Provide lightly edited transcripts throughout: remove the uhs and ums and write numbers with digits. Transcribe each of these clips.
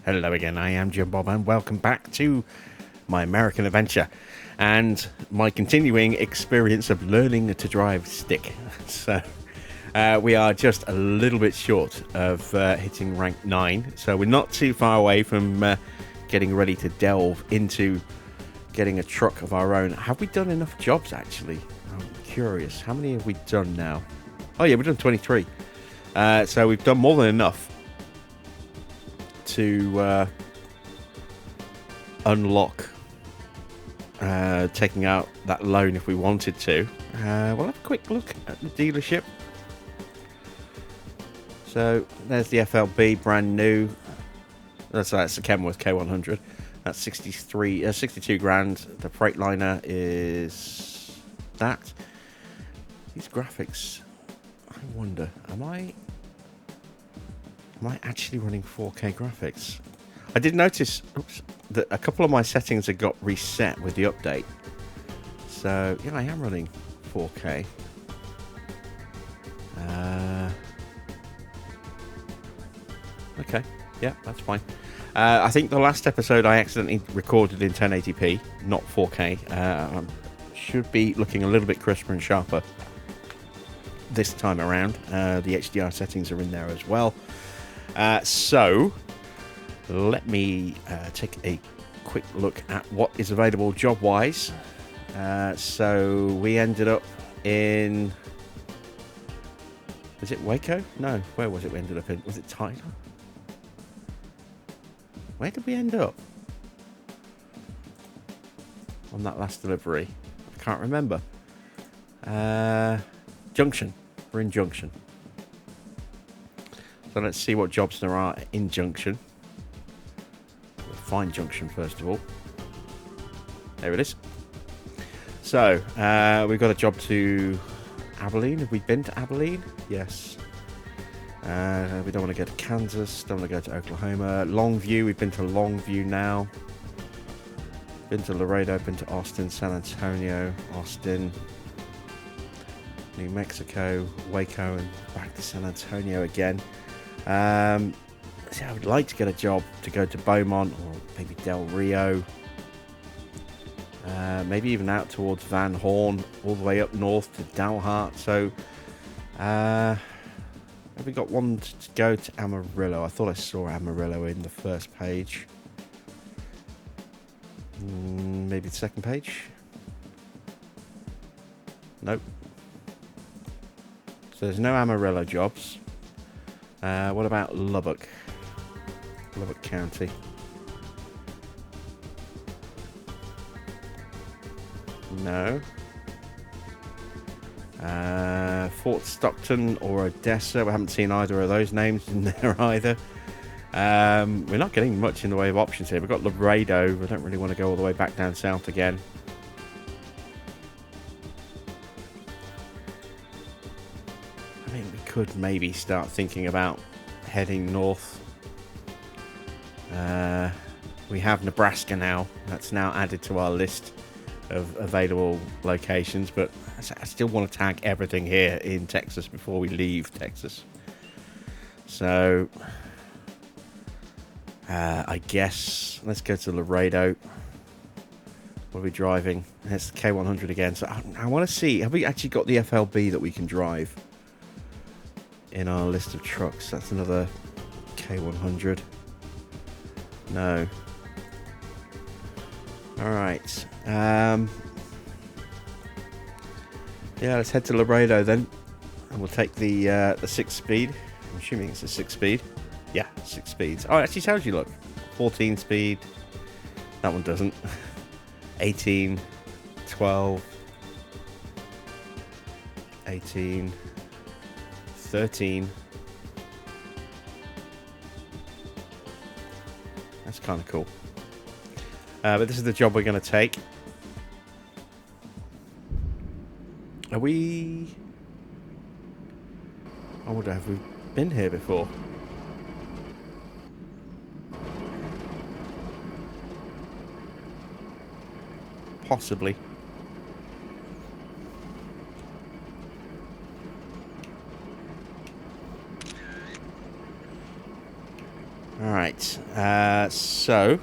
Hello again, I am Jim Bob and welcome back to my American adventure and my continuing experience of learning to drive stick. So we are just a little bit short of hitting rank 9, so we're not too far away from getting ready to delve into getting a truck of our own. Have we done enough jobs actually? I'm curious, how many have we done now? Oh yeah, we've done 23. So we've done more than enough to unlock taking out that loan if we wanted to. We'll have a quick look at the dealership. So there's the FLB, brand new. That's the Kenworth K100. That's 62 grand. The Freightliner is that. These graphics, I wonder, am I actually running 4K graphics? I did notice that a couple of my settings had got reset with the update. So, yeah, I am running 4K. Okay, yeah, that's fine. I think the last episode I accidentally recorded in 1080p, not 4K. Should be looking a little bit crisper and sharper this time around. The HDR settings are in there as well. So let me take a quick look at what is available job-wise. So we ended up in... Was it Waco? No, where was it we ended up in? Was it Tyler? Where did we end up on that last delivery? I can't remember. Junction. We're in Junction. So let's see what jobs there are in Junction. We'll find Junction first of all. There it is. So, we've got a job to Abilene. Have we been to Abilene? Yes. We don't want to go to Kansas. Don't want to go to Oklahoma. Longview. We've been to Longview now. Been to Laredo. Been to Austin, San Antonio, Austin, New Mexico, Waco, and back to San Antonio again. See, I would like to get a job to go to Beaumont or maybe Del Rio. Maybe even out towards Van Horn, all the way up north to Dalhart. So, have we got one to go to Amarillo? I thought I saw Amarillo in the first page. Maybe the second page? Nope. So there's no Amarillo jobs. What about Lubbock? Lubbock County. No. Fort Stockton or Odessa. We haven't seen either of those names in there either. We're not getting much in the way of options here. We've got Laredo. We don't really want to go all the way back down south again. I mean, we could maybe start thinking about heading north. We have Nebraska now. That's now added to our list of available locations, but I still want to tag everything here in Texas before we leave Texas. So I guess let's go to Laredo. What are we driving? It's the K100 again. So I want to see, have we actually got the FLB that we can drive in our list of trucks? That's another K100. No. Alright. Yeah, let's head to Laredo then. And we'll take the 6-speed. I'm assuming it's a 6-speed. Yeah, 6 speeds. Oh, it actually tells you, look. 14 speed. That one doesn't. 18. 12. 18. 13. That's kind of cool. But this is the job we're going to take. Are we... I wonder, have we been here before? Possibly. Alright, so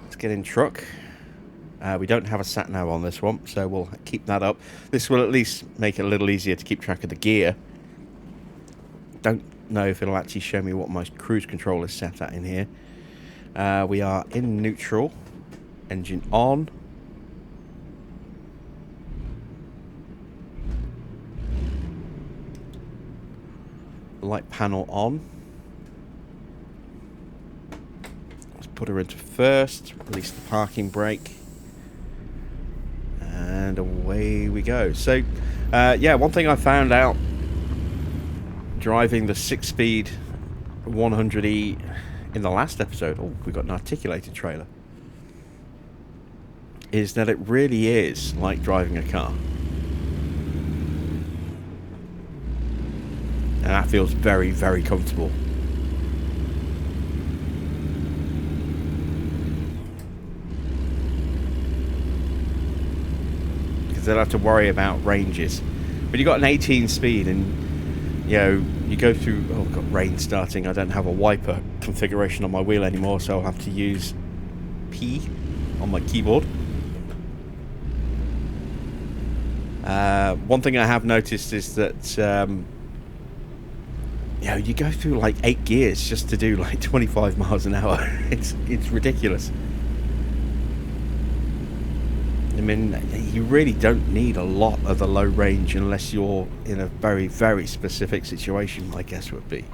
let's get in truck. We don't have a sat-nav on this one, so we'll keep that up. This will at least make it a little easier to keep track of the gear. Don't know if it'll actually show me what my cruise control is set at in here. We are in neutral. Engine on. Light panel on. Let's put her into first. Release the parking brake. And away we go. So, yeah, one thing I found out driving the 6-speed 100E in the last episode, oh, we got an articulated trailer, is that it really is like driving a car. And that feels very, very comfortable. Because they don't have to worry about ranges. When you've got an 18 speed and, you know, you go through... Oh, I've got rain starting. I don't have a wiper configuration on my wheel anymore, so I'll have to use P on my keyboard. One thing I have noticed is that... you know, you go through like 8 gears just to do like 25 miles an hour. It's ridiculous. I mean, you really don't need a lot of the low range unless you're in a very, very specific situation, I guess would be.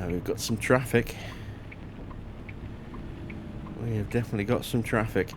We've got some traffic. We have definitely got some traffic.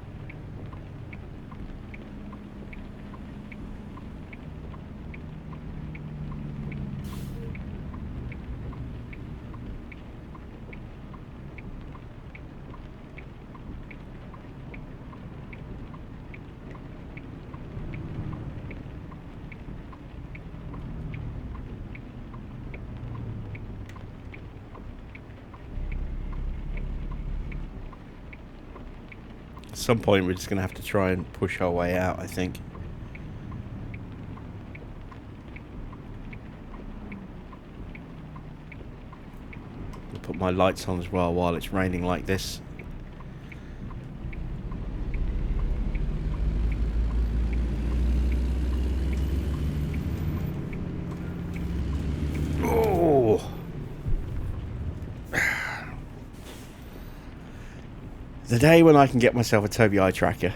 At some point we're just going to have to try and push our way out, I think. I'll put my lights on as well while it's raining like this. Oh! The day when I can get myself a Tobii eye tracker,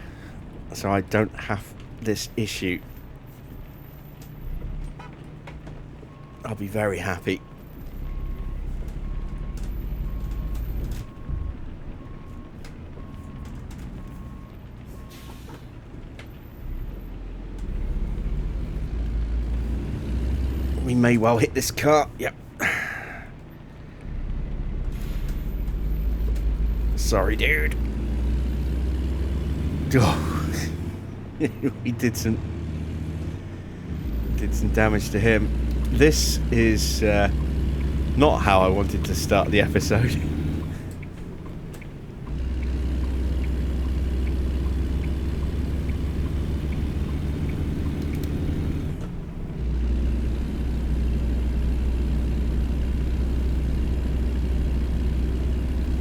so I don't have this issue, I'll be very happy. We may well hit this car. Yep. Sorry, dude. Oh. We did some damage to him. This is not how I wanted to start the episode.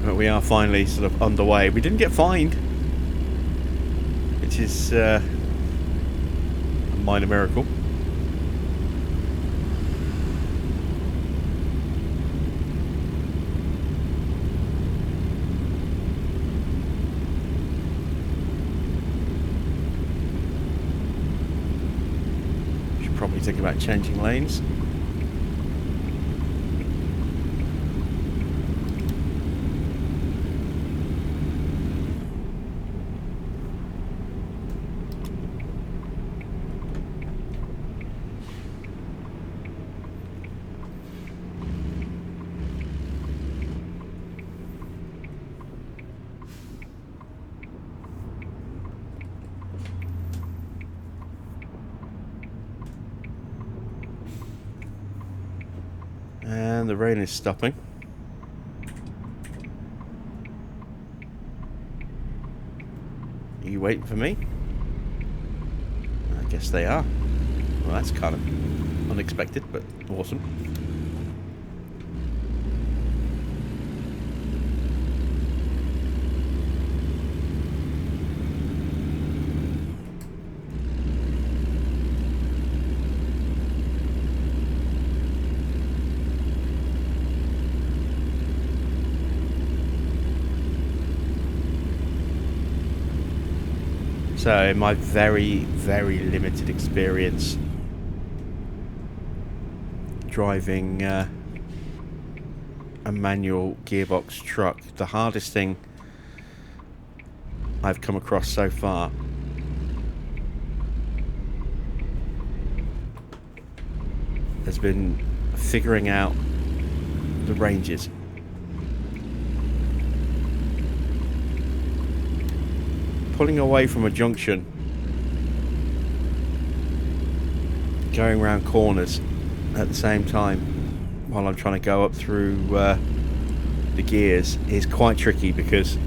But we are finally sort of underway. We didn't get fined, which is a minor miracle. Should probably think about changing lanes. And the rain is stopping. Are you waiting for me? I guess they are. Well, that's kind of unexpected, but awesome. So, in my very, very limited experience driving a manual gearbox truck, the hardest thing I've come across so far has been figuring out the ranges. Pulling away from a junction, going around corners at the same time while I'm trying to go up through the gears is quite tricky, because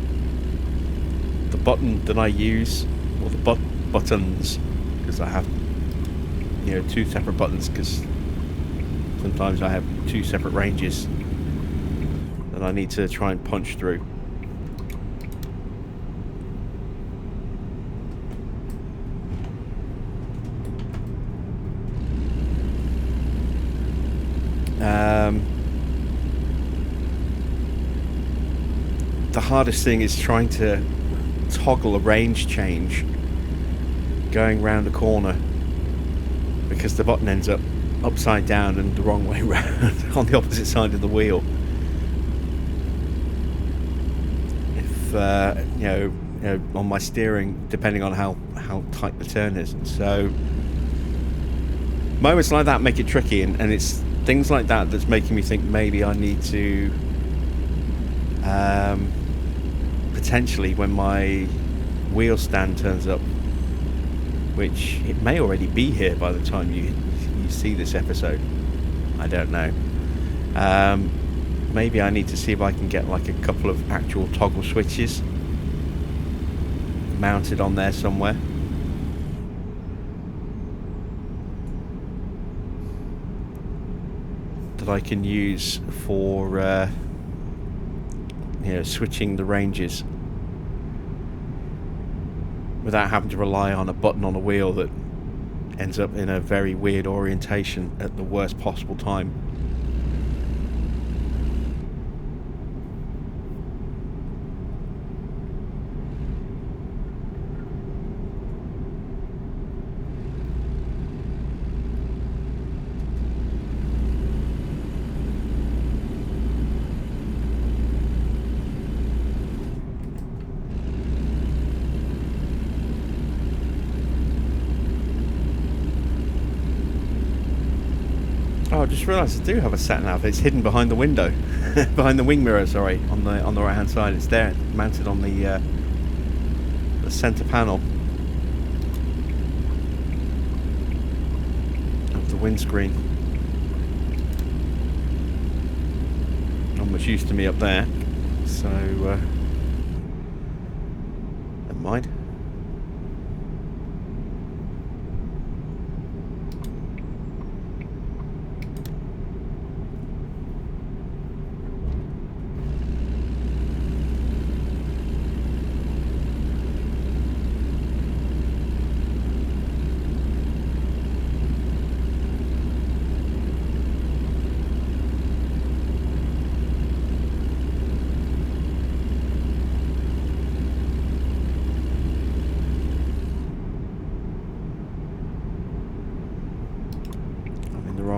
the button that I use, or the buttons, because I have, you know, two separate buttons, because sometimes I have two separate ranges that I need to try and punch through. The hardest thing is trying to toggle a range change going round a corner, because the button ends up upside down and the wrong way round on the opposite side of the wheel. If you know, on my steering, depending on how tight the turn is. So moments like that make it tricky, and it's things like that that's making me think maybe I need to potentially, when my wheel stand turns up, which it may already be here by the time you see this episode, I don't know, maybe I need to see if I can get like a couple of actual toggle switches mounted on there somewhere. That I can use for you know, switching the ranges without having to rely on a button on a wheel that ends up in a very weird orientation at the worst possible time. Oh, I just realised I do have a sat nav. It's hidden behind the window, behind the wing mirror. Sorry, on the right hand side. It's there, mounted on the centre panel of the windscreen. Not much use to me up there, so never mind.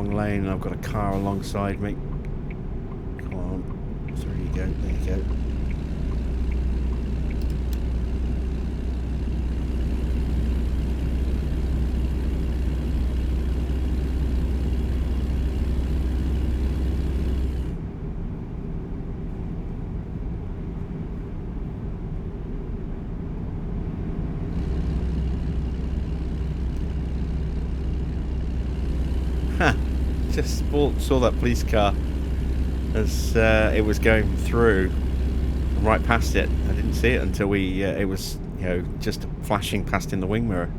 Lane, and I've got a car alongside me. Come on, there you go, there you go. Just saw that police car as it was going through right past it. I didn't see it until it was you know, just flashing past in the wing mirror.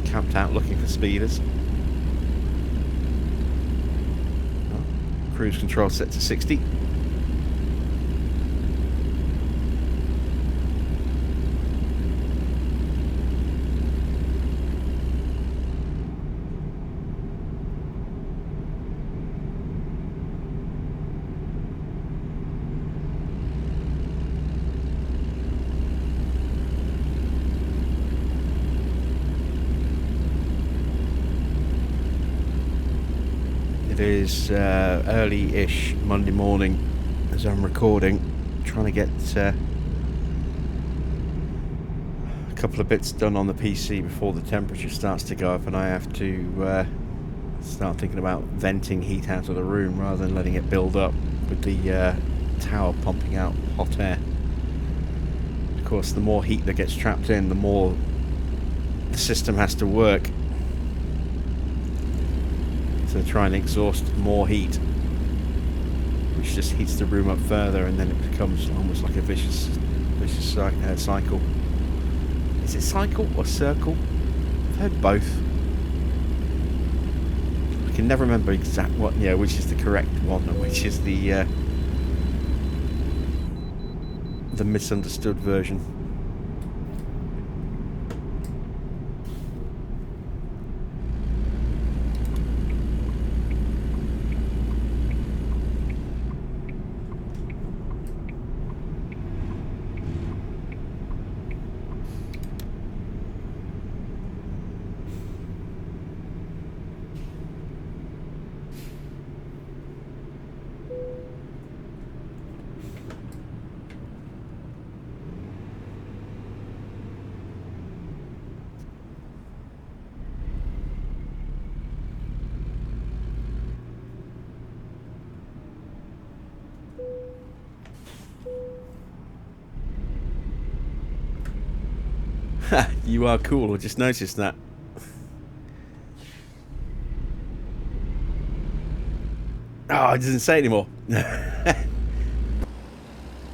Camped out looking for speeders. Oh, cruise control set to 60. It is early-ish Monday morning as I'm recording, trying to get a couple of bits done on the PC before the temperature starts to go up, and I have to start thinking about venting heat out of the room rather than letting it build up with the tower pumping out hot air. Of course, the more heat that gets trapped in, the more the system has to work to try and exhaust more heat, which just heats the room up further, and then it becomes almost like a vicious cycle. Is it cycle or circle? I've heard both. I can never remember which is the correct one and which is the misunderstood version. You are cool, I just noticed that. Oh, it doesn't say anymore.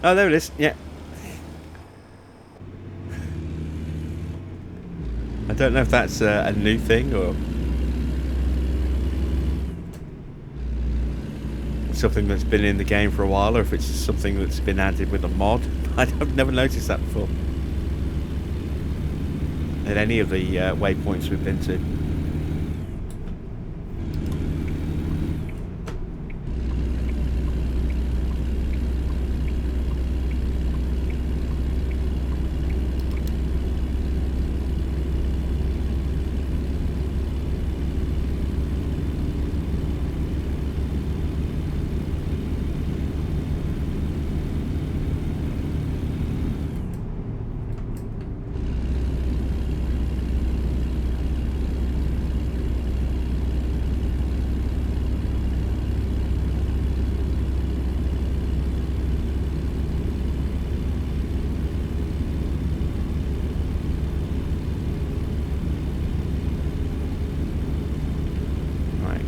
Oh, there it is, yeah. I don't know if that's a new thing or something that's been in the game for a while, or if it's something that's been added with a mod. I've never noticed that before at any of the waypoints we've been to.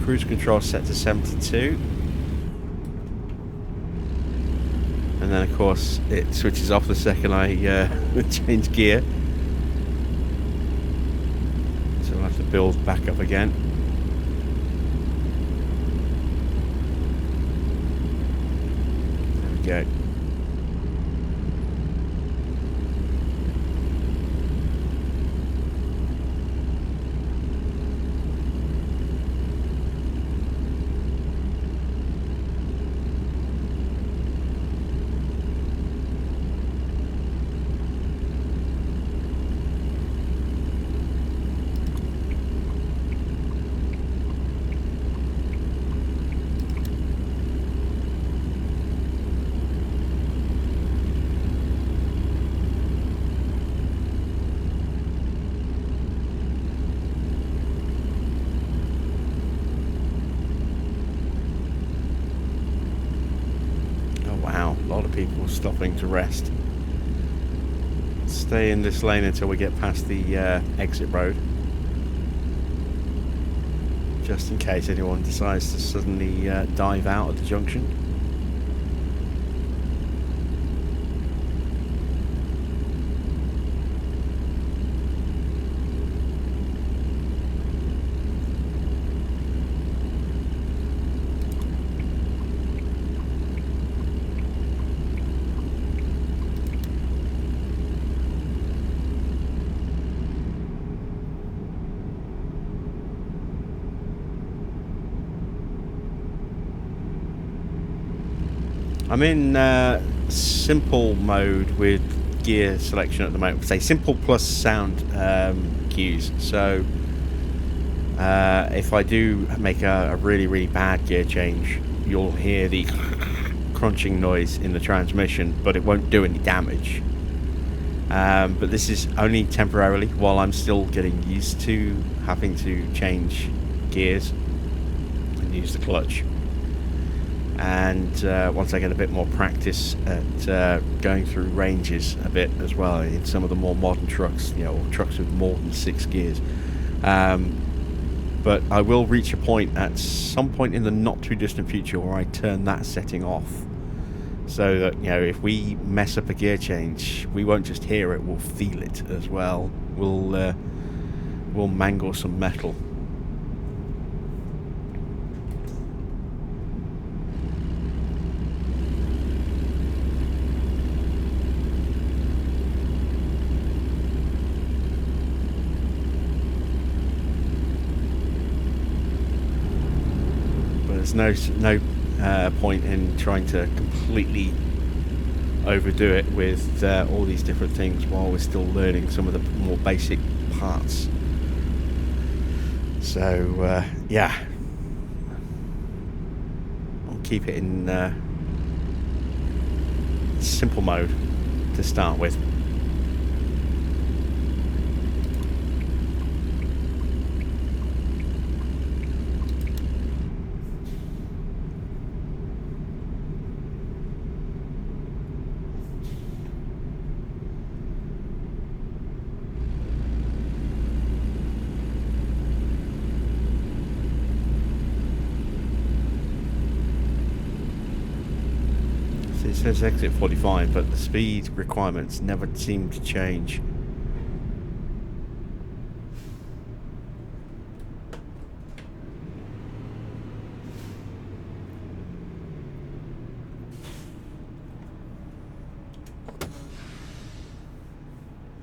Cruise control set to 72, and then of course it switches off the second I change gear, so I'll have to build back up again. There we go. People stopping to rest. Stay in this lane until we get past the exit road, just in case anyone decides to suddenly dive out of the junction. I'm in simple mode with gear selection at the moment. Say simple plus sound cues. So if I do make a really, really bad gear change, you'll hear the crunching noise in the transmission, but it won't do any damage. But this is only temporarily while I'm still getting used to having to change gears and use the clutch. And once I get a bit more practice at going through ranges a bit as well in some of the more modern trucks, or trucks with more than 6 gears. But I will reach a point at some point in the not too distant future where I turn that setting off, so that if we mess up a gear change, we won't just hear it, we'll feel it as well. We'll mangle some metal. There's no point in trying to completely overdo it with all these different things while we're still learning some of the more basic parts. So yeah, I'll keep it in simple mode to start with. It says exit 45, but the speed requirements never seem to change.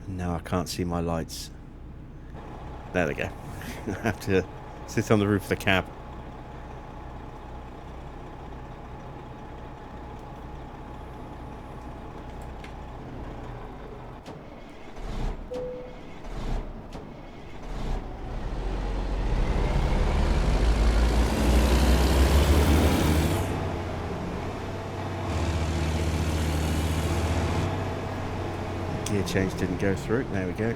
Now I can't see my lights. There they go. I have to sit on the roof of the cab. Gear change didn't go through. There we go.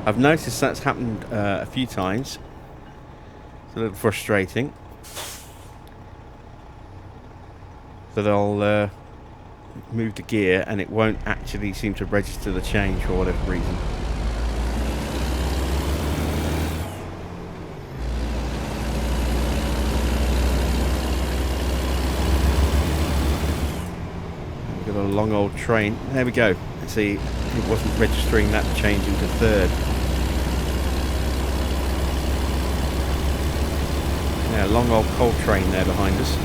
I've noticed that's happened a few times. It's a little frustrating. That I'll move the gear and it won't actually seem to register the change for whatever reason. We've got a long old train. There we go. See, it wasn't registering that change into third. Yeah, long old coal train there behind us.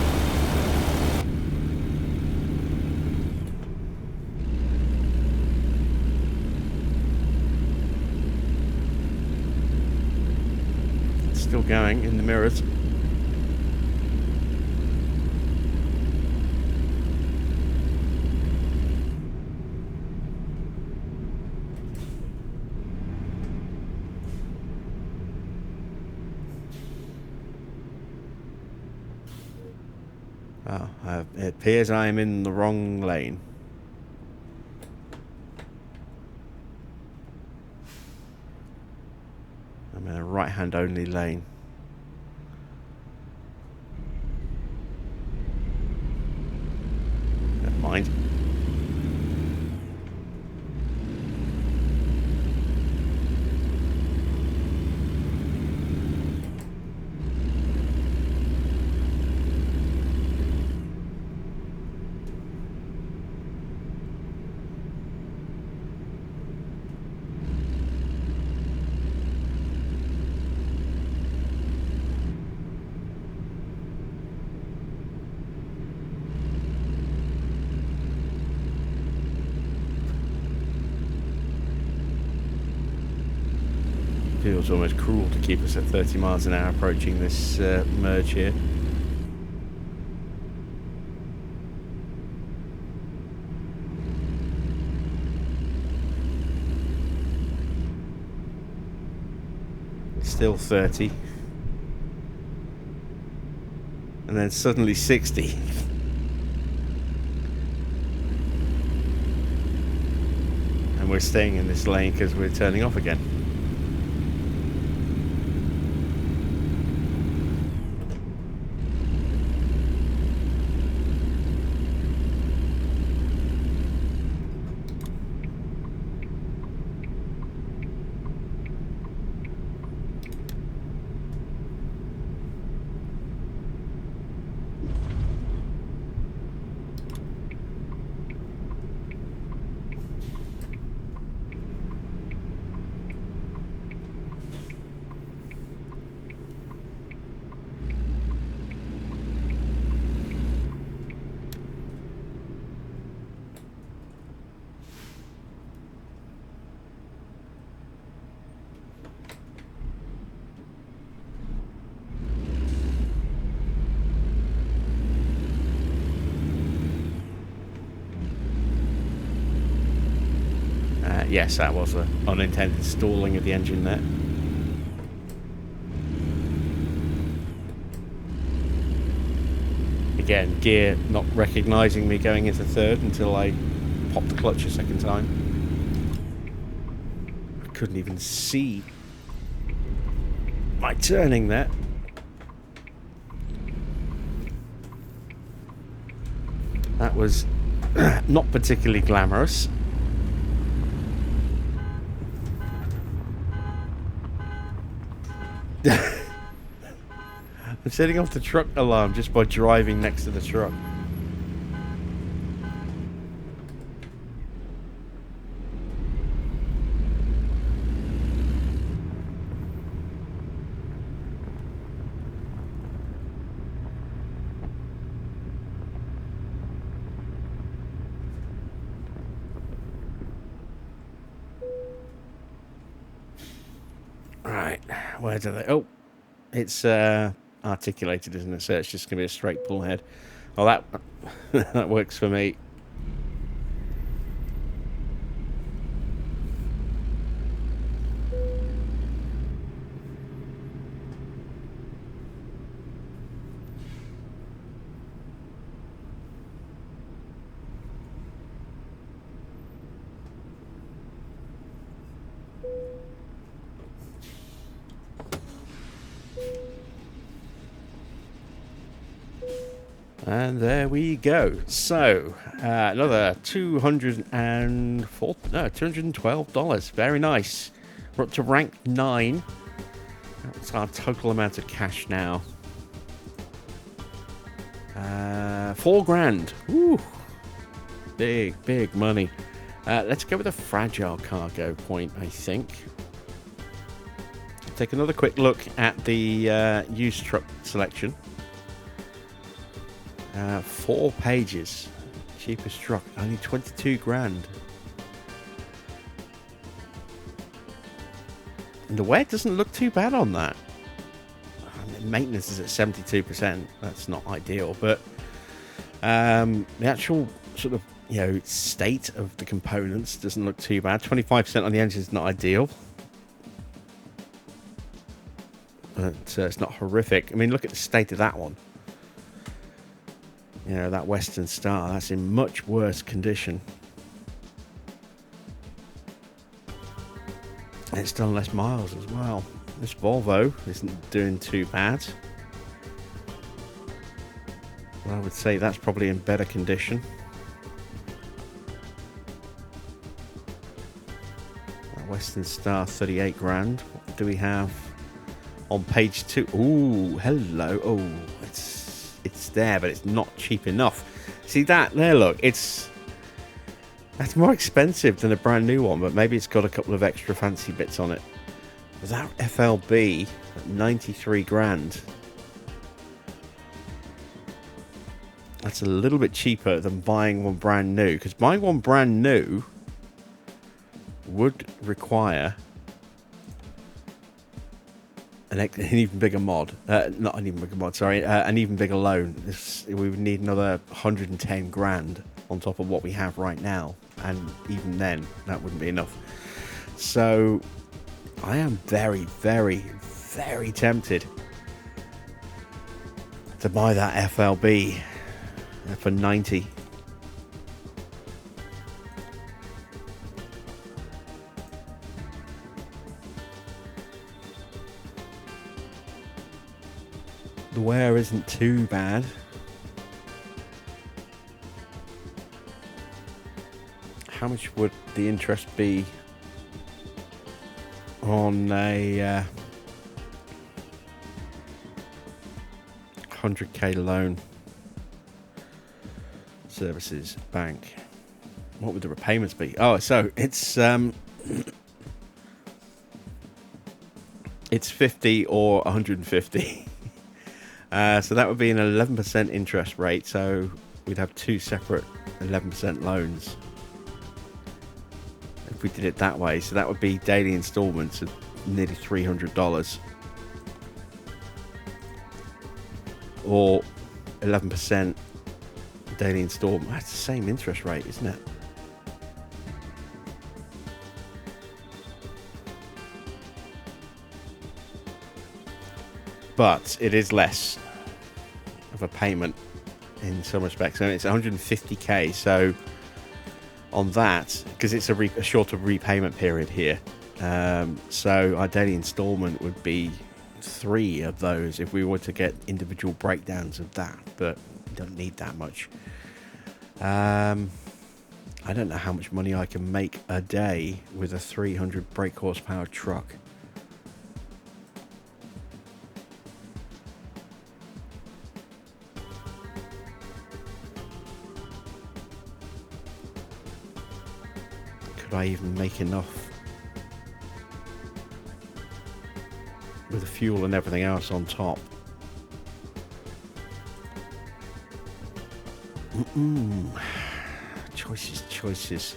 It's still going in the mirrors. Oh, it appears I am in the wrong lane. I'm in a right-hand only lane. Never mind. Feels almost cruel to keep us at 30 miles an hour approaching this merge here. Still 30. And then suddenly 60. And we're staying in this lane because we're turning off again. Yes, that was an unintended stalling of the engine there. Again, gear not recognising me going into third until I popped the clutch a second time. I couldn't even see my turning there. That was not particularly glamorous. I'm setting off the truck alarm just by driving next to the truck. Right, where do they... Oh, it's articulated, isn't it? So it's just going to be a straight pull head. Oh, that that works for me. And there we go. So another $212. Very nice. We're up to rank 9. That's our total amount of cash now. 4 grand. Woo. Big money. Let's go with a fragile cargo point, I think. Take another quick look at the used truck selection. 4 pages. Cheapest truck, only 22 grand. And the wear doesn't look too bad on that. I mean, maintenance is at 72%. That's not ideal, but the actual sort of, you know, state of the components doesn't look too bad. 25% on the engine is not ideal, but it's not horrific. I mean, look at the state of that one. You know, that Western Star, that's in much worse condition. And it's done less miles as well. This Volvo isn't doing too bad. But I would say that's probably in better condition. That Western Star, 38 grand. What do we have on page 2? Ooh, hello. Oh, it's there, but it's not cheap enough. See that there? Look, that's more expensive than a brand new one, but maybe it's got a couple of extra fancy bits on it. That FLB at 93 grand. That's a little bit cheaper than buying one brand new, because buying one brand new would require an even bigger mod. Not an even bigger mod, sorry. An even bigger loan. We would need another 110 grand on top of what we have right now. And even then, that wouldn't be enough. So, I am very, very, very tempted to buy that FLB for 90. The wear isn't too bad. How much would the interest be on a 100k loan? Services bank. What would the repayments be? Oh, so it's 50 or 150. So that would be an 11% interest rate. So we'd have two separate 11% loans if we did it that way. So that would be daily installments of nearly $300, or 11% daily installment. That's the same interest rate, isn't it? But it is less of a payment in some respects. So it's 150k. So on that, because it's a shorter repayment period here, so our daily installment would be 3 of those if we were to get individual breakdowns of that. But we don't need that much. I don't know how much money I can make a day with a 300 brake horsepower truck. Could I even make enough with the fuel and everything else on top? Choices.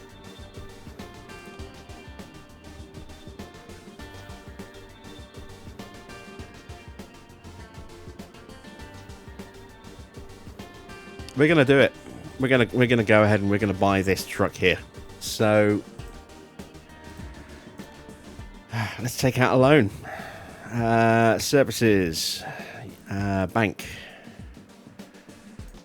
We're gonna do it. We're gonna go ahead and we're gonna buy this truck here. So let's take out a loan. Services, bank.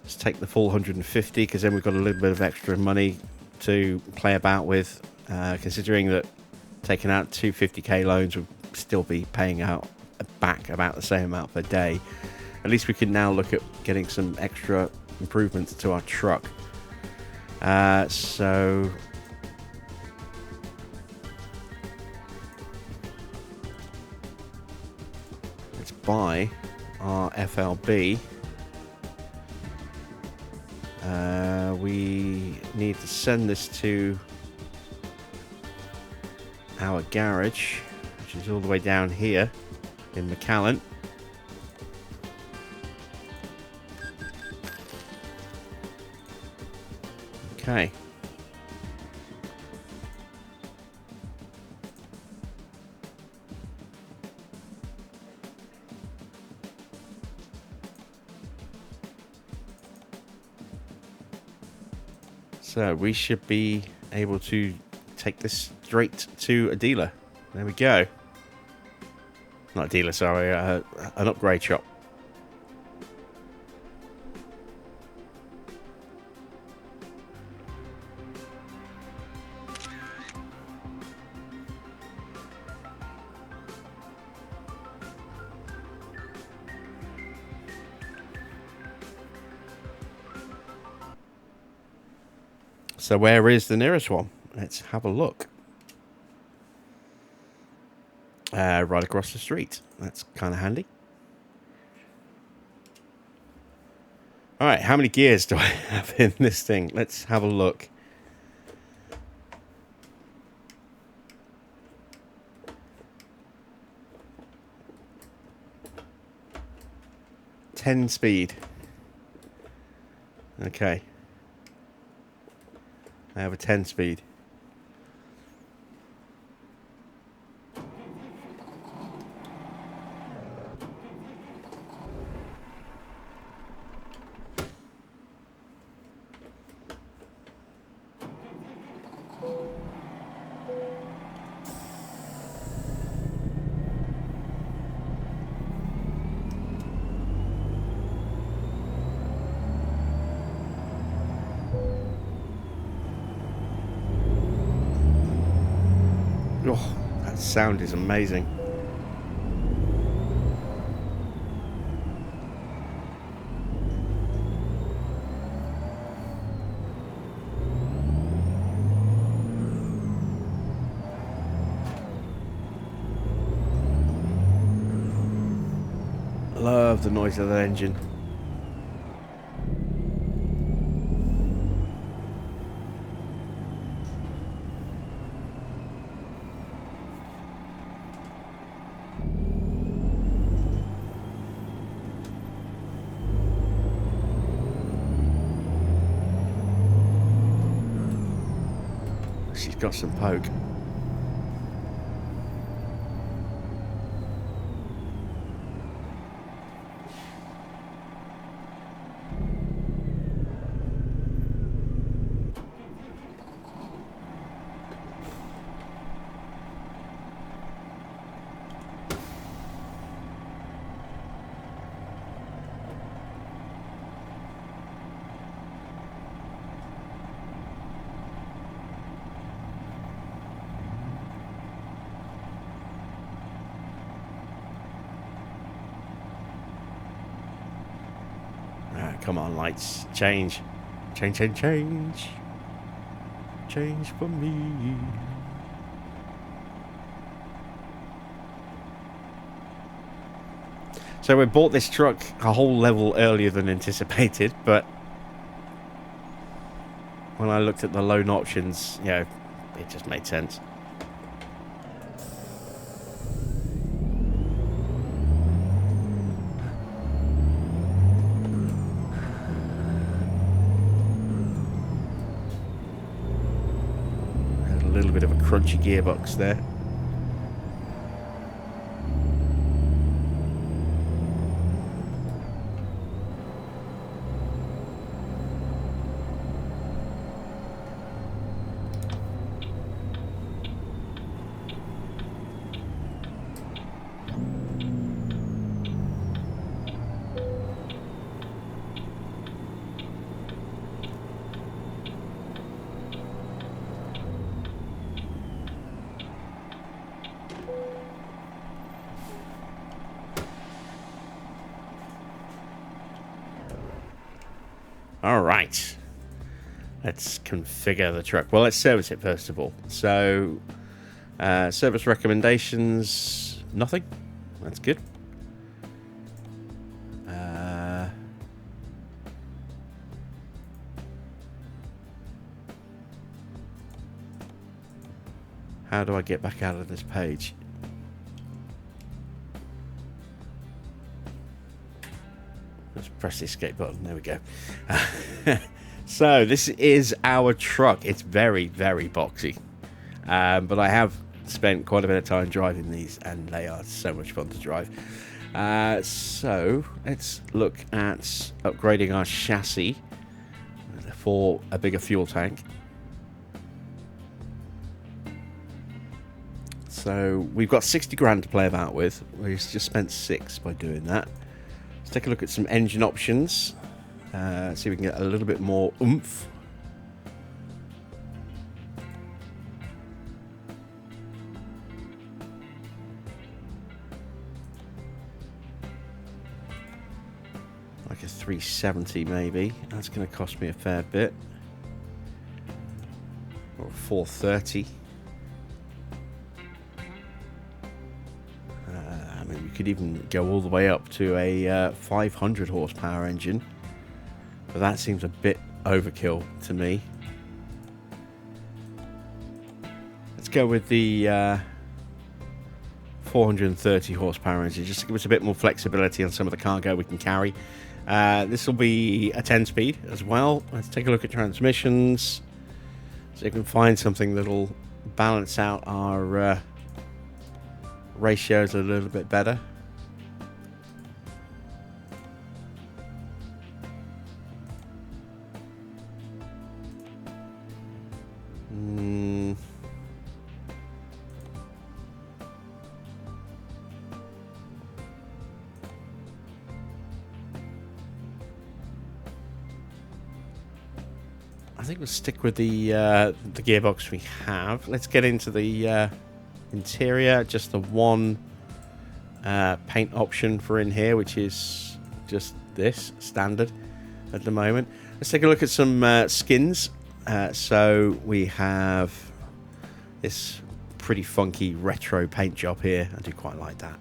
Let's take the full 150, because then we've got a little bit of extra money to play about with. Considering that taking out 250k loans would still be paying out back about the same amount per day. At least we can now look at getting some extra improvements to our truck. So let's buy our FLB. We need to send this to our garage, which is all the way down here in McAllen. Okay. So we should be able to take this straight to a dealer. There we go. Not a dealer, sorry, an upgrade shop. So where is the nearest one? Let's have a look. Right across the street. That's kind of handy. All right, how many gears do I have in this thing? Let's have a look. "10 speed. Okay. I have a 10 speed. Oh, that sound is amazing. Love the noise of that engine. She's got some poke. Come on, lights. Change. Change, change, change. Change for me. So we bought this truck a whole level earlier than anticipated, but when I looked at the loan options, you know, it just made sense. A little bit of a crunchy gearbox there. All right, let's configure the truck. Well, let's service it first of all. So, service recommendations, nothing. That's good. How do I get back out of this page? Let's press the escape button. There we go. So this is our truck. It's very, very boxy. But I have spent quite a bit of time driving these, and they are so much fun to drive. So let's look at upgrading our chassis for a bigger fuel tank. So we've got 60 grand to play about with. We've just spent 6 by doing that. Let's take a look at some engine options. See if we can get a little bit more oomph. Like a 370 maybe. That's going to cost me a fair bit. Or 430. I mean, we could even go all the way up to a 500 horsepower engine. But that seems a bit overkill to me. Let's go with the 430 horsepower engine, just to give us a bit more flexibility on some of the cargo we can carry. This will be a 10-speed as well. Let's take a look at transmissions, so you can find something that'll balance out our ratios a little bit better. I think we'll stick with the gearbox we have. Let's get into the Interior, just the one paint option for in here, which is just this standard at the moment. Let's take a look at some skins. So we have this pretty funky retro paint job here. I do quite like that.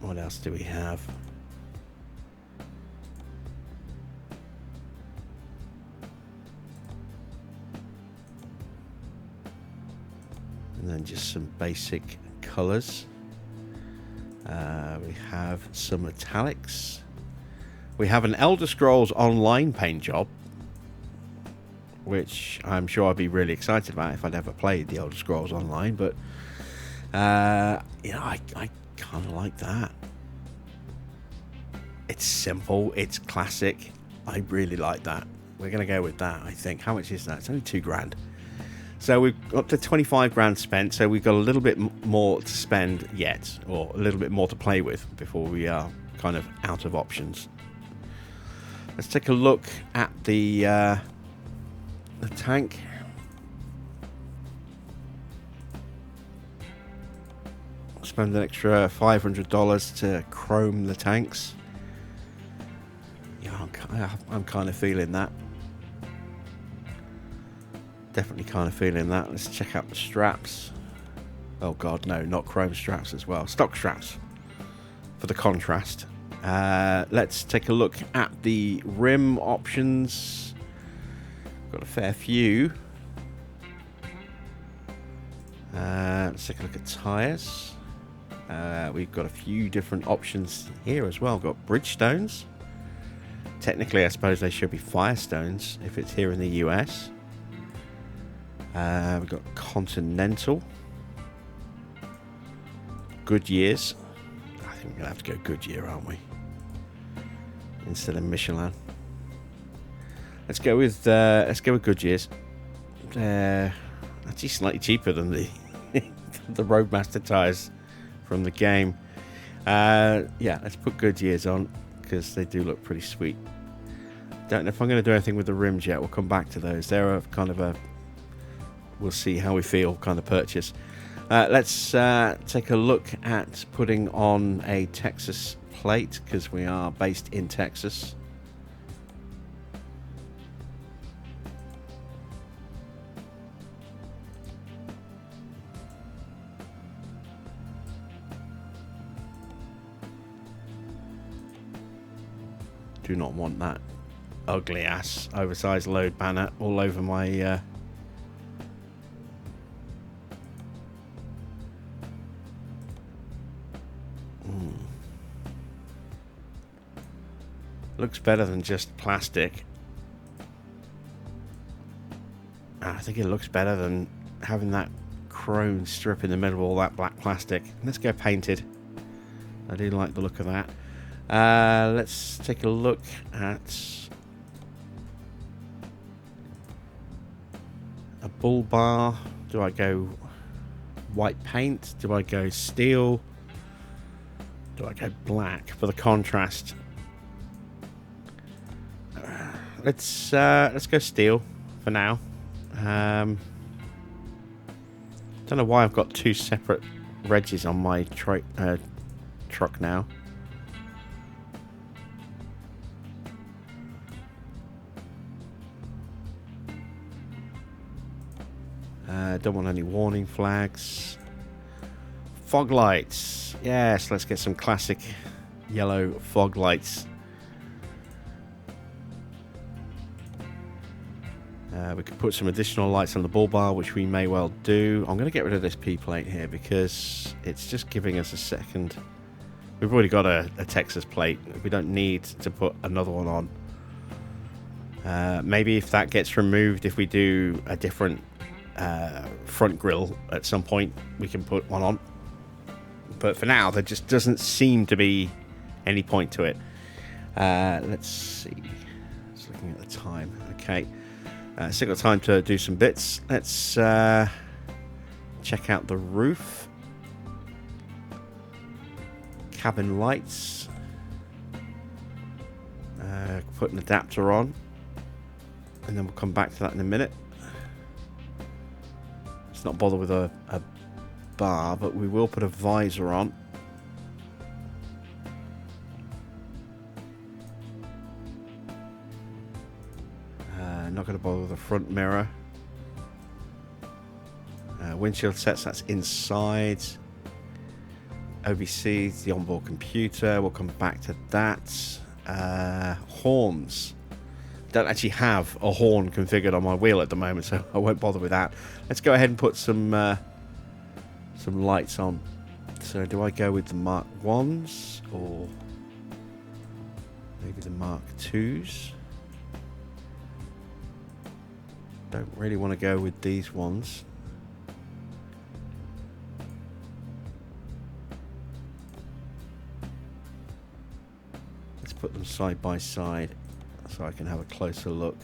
What else do we have? And then just some basic colors. We have some metallics. We have an Elder Scrolls Online paint job, which I'm sure I'd be really excited about if I'd ever played the Elder Scrolls Online. But I kind of like that. It's simple, it's classic. I really like that. We're going to go with that, I think. How much is that? It's only $2,000. So we've got to 25 grand spent, so we've got a little bit more to spend yet, or a little bit more to play with before we are kind of out of options. Let's take a look at the tank. Spend an extra $500 to chrome the tanks. Yeah, I'm kind of feeling that. Definitely kind of feeling that. Let's check out the straps. Oh god, no, not chrome straps as well. Stock straps for the contrast. Let's take a look at the rim options. Got a fair few. Let's take a look at tires. We've got a few different options here as well. We've got Bridgestones. Technically, I suppose they should be Firestones if it's here in the US. We've got Continental, Goodyears. I think we're gonna have to go Goodyear, aren't we? Instead of Michelin. Let's go with Goodyears. Actually, slightly cheaper than the the Roadmaster tires from the game. Yeah, let's put Goodyears on because they do look pretty sweet. Don't know if I'm going to do anything with the rims yet. We'll come back to those. They're a kind of a we'll see how we feel kind of purchase. Let's take a look at putting on a Texas plate because we are based in Texas. Do not want that ugly ass oversized load banner all over my Looks better than just plastic. I think it looks better than having that chrome strip in the middle of all that black plastic. Let's go painted. I do like the look of that. Let's take a look at a bull bar. Do I go white paint? Do I go steel? Do I go black for the contrast? Let's go steel for now. Don't know why I've got two separate regs on my truck now. Don't want any warning flags. Fog lights. Yes, let's get some classic yellow fog lights. We could put some additional lights on the bull bar, which we may well do. I'm going to get rid of this P plate here because it's just giving us a second. We've already got a Texas plate. We don't need to put another one on. Maybe if that gets removed, if we do a different front grille at some point, we can put one on. But for now, there just doesn't seem to be any point to it. Let's see. Just looking at the time. Okay. Still got time to do some bits. Let's check out the roof. Cabin lights. Put an adapter on. And then we'll come back to that in a minute. Let's not bother with a bar, but we will put a visor on. Not going to bother with the front mirror. Windshield sets, that's inside. OBC, the onboard computer. We'll come back to that. Horns. Don't actually have a horn configured on my wheel at the moment, so I won't bother with that. Let's go ahead and put some lights on. So do I go with the Mark 1s or maybe the Mark 2s? Don't really want to go with these ones. Let's put them side by side so I can have a closer look.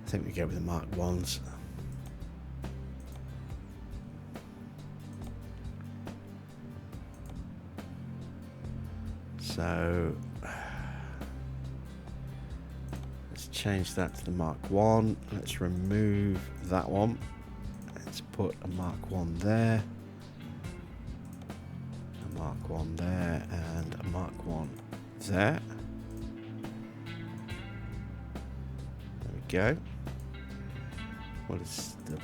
I think we go with the Mark 1s. So let's change that to the Mark 1. Let's remove that one. Let's put a Mark 1 there, a Mark 1 there, and a Mark 1 there. There we go. What is the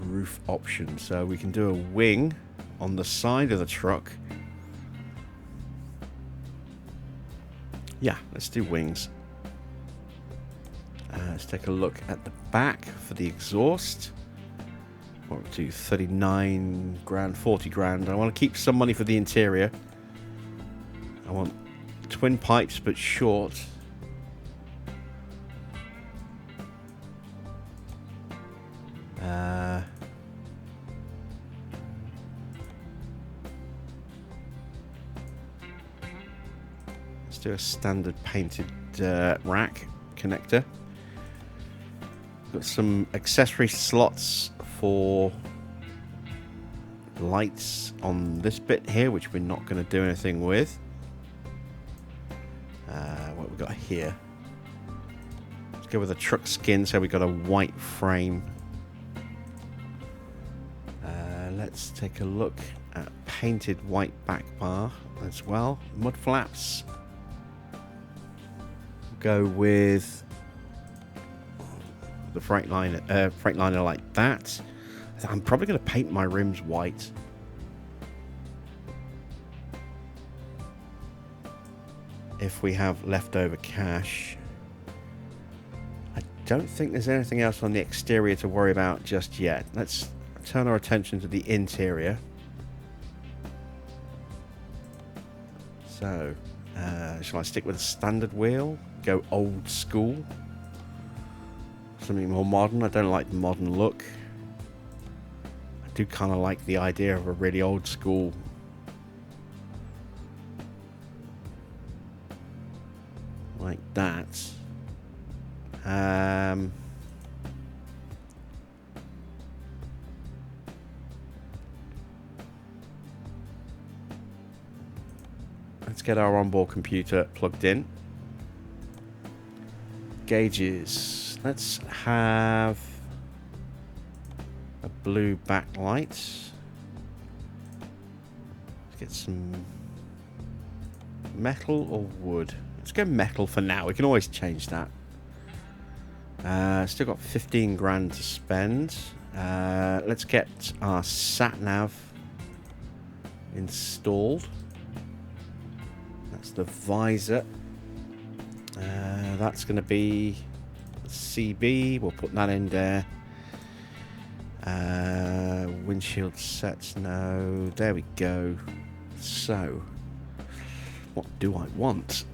roof option? So we can do a wing on the side of the truck. Yeah, let's do wings. Let's take a look at the back for the exhaust. What we'll do, 39 grand, 40 grand. I want to keep some money for the interior. I want twin pipes, but short. Let's do a standard painted rack connector. Got some accessory slots for lights on this bit here, which we're not going to do anything with. What we got here? Let's go with a truck skin, so we got a white frame. Let's take a look at painted white back bar as well. Mud flaps. We'll go with the Freightliner like that. I'm probably going to paint my rims white. If we have leftover cash. I don't think there's anything else on the exterior to worry about just yet. Let's turn our attention to the interior. So, shall I stick with a standard wheel? Go old school? Something more modern? I don't like the modern look. I do kind of like the idea of a really old school like that. Let's get our onboard computer plugged in. Gauges. Let's have a blue backlight. Let's get some metal or wood. Let's go metal for now. We can always change that. Still got 15 grand to spend. Let's get our sat nav installed. That's the visor. That's going to be CB. We'll put that in there. Windshield sets. No. There we go. So, what do I want?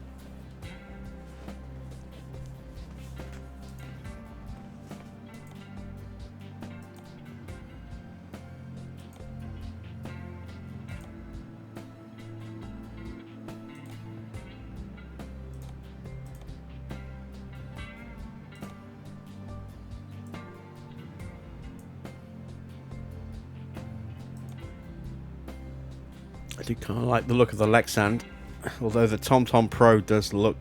I do kind of like the look of the Lexand. although the TomTom Pro does look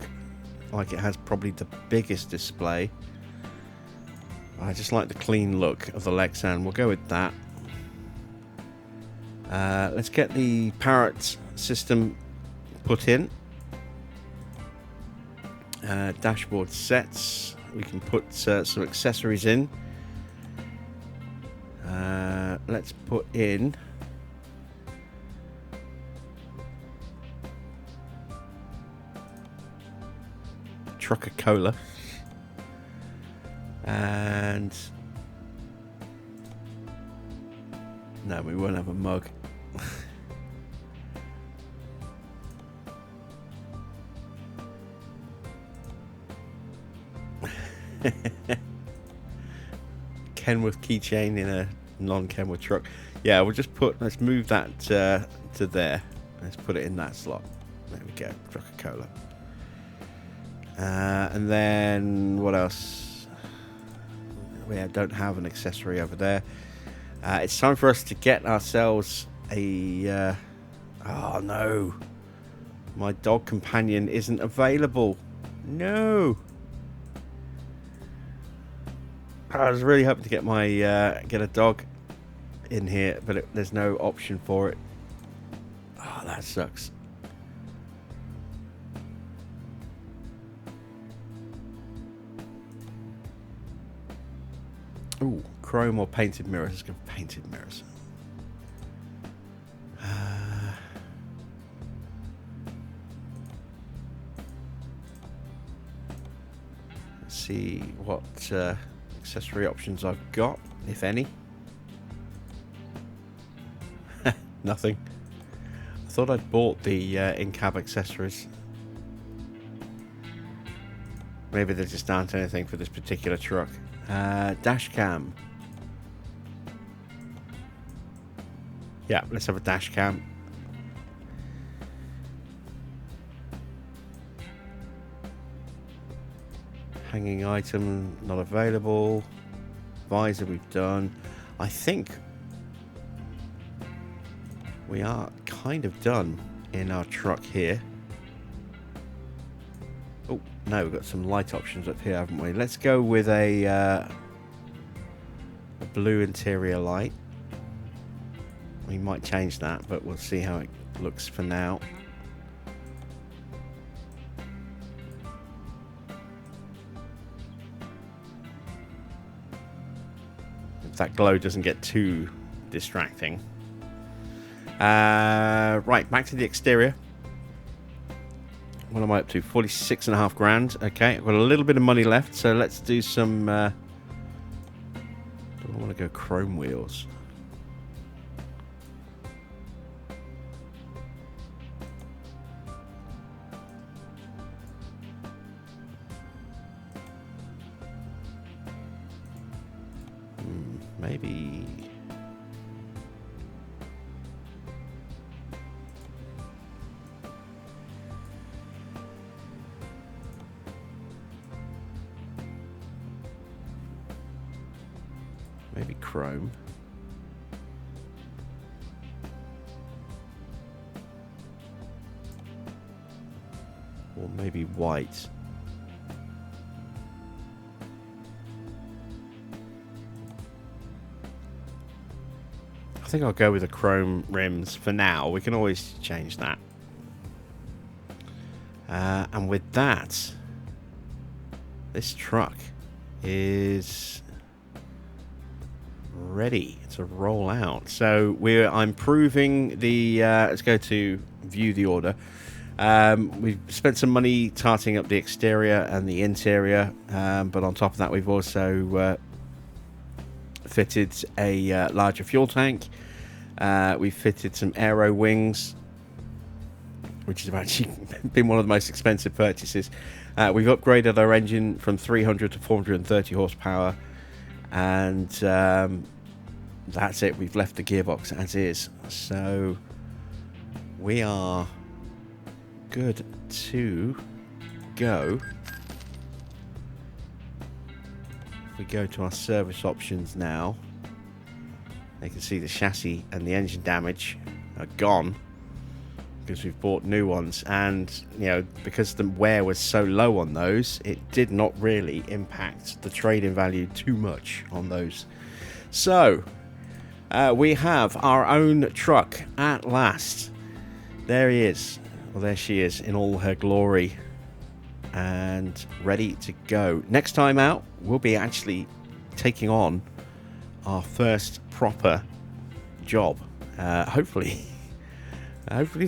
like it has probably the biggest display, I just like the clean look of the Lexan. We'll go with that. Let's get the Parrot system put in. Dashboard sets. We can put some accessories in. Let's put in Trucker Cola, and no, we won't have a mug. Kenworth keychain in a non-Kenworth truck. Yeah, we'll just let's move that to there. Let's put it in that slot. There we go, Trucker Cola. And then what else? We don't have an accessory over there. It's time for us to get ourselves a... oh no, my dog companion isn't available. No. I was really hoping to get my get a dog in here, but there's no option for it. Oh, that sucks. Ooh, chrome or painted mirrors? Let's go for painted mirrors. Let's see what accessory options I've got, if any. Nothing. I thought I'd bought the in-cab accessories. Maybe there just aren't anything for this particular truck. Dash cam. Yeah, let's have a dash cam. Hanging item not available. Visor we've done. I think we are kind of done in our truck here. Oh no, we've got some light options up here, haven't we? Let's go with a blue interior light. We might change that, but we'll see how it looks for now. That glow doesn't get too distracting. Right, back to the exterior. What am I up to? 46.5 grand. Okay, I've got a little bit of money left, so let's do some... do I want to go chrome wheels? Maybe... maybe chrome. Or maybe white. I think I'll go with the chrome rims for now. We can always change that. And with that, this truck is ready to roll out. So I'm proving the... let's go to view the order. We've spent some money tarting up the exterior and the interior, but on top of that we've also fitted a larger fuel tank. We've fitted some aero wings, which has actually been one of the most expensive purchases. We've upgraded our engine from 300 to 430 horsepower, and that's it. We've left the gearbox as is, so we are good to go. If we go to our service options now, you can see the chassis and the engine damage are gone. because we've bought new ones, and you know, because the wear was so low on those, it did not really impact the trade-in value too much on those. So we have our own truck at last. There he is, well, there she is in all her glory, and ready to go. Next time out, we'll be actually taking on our first proper job. Hopefully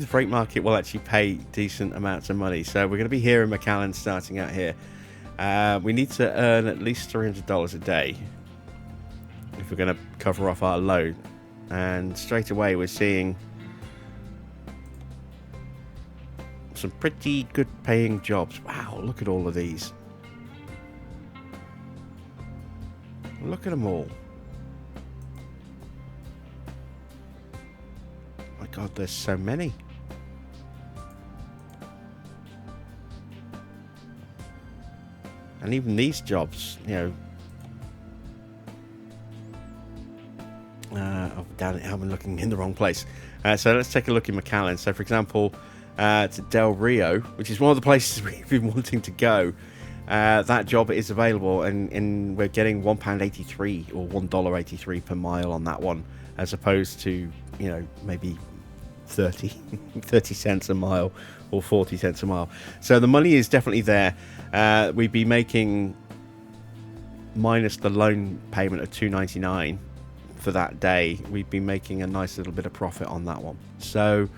the freight market will actually pay decent amounts of money. So we're going to be here in McAllen, starting out here. We need to earn at least $300 a day if we're going to cover off our load. And straight away we're seeing some pretty good paying jobs. Wow, look at all of these. Look at them all. My God, there's so many. And even these jobs, you know. Oh, damn it, I've been looking in the wrong place. So let's take a look in McAllen. So, for example, to Del Rio, which is one of the places we've been wanting to go. That job is available, and we're getting £1.83 or $1.83 per mile on that one, as opposed to, you know, maybe 30 cents a mile or 40 cents a mile. So the money is definitely there. We'd be making, minus the loan payment of $2.99 for that day, we'd be making a nice little bit of profit on that one. So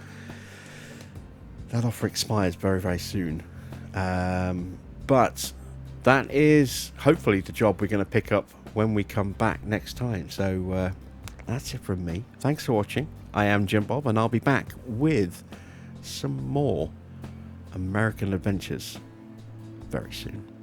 that offer expires very, very soon. But that is hopefully the job we're going to pick up when we come back next time. So that's it from me. Thanks for watching. I am Jim Bob, and I'll be back with some more American adventures very soon.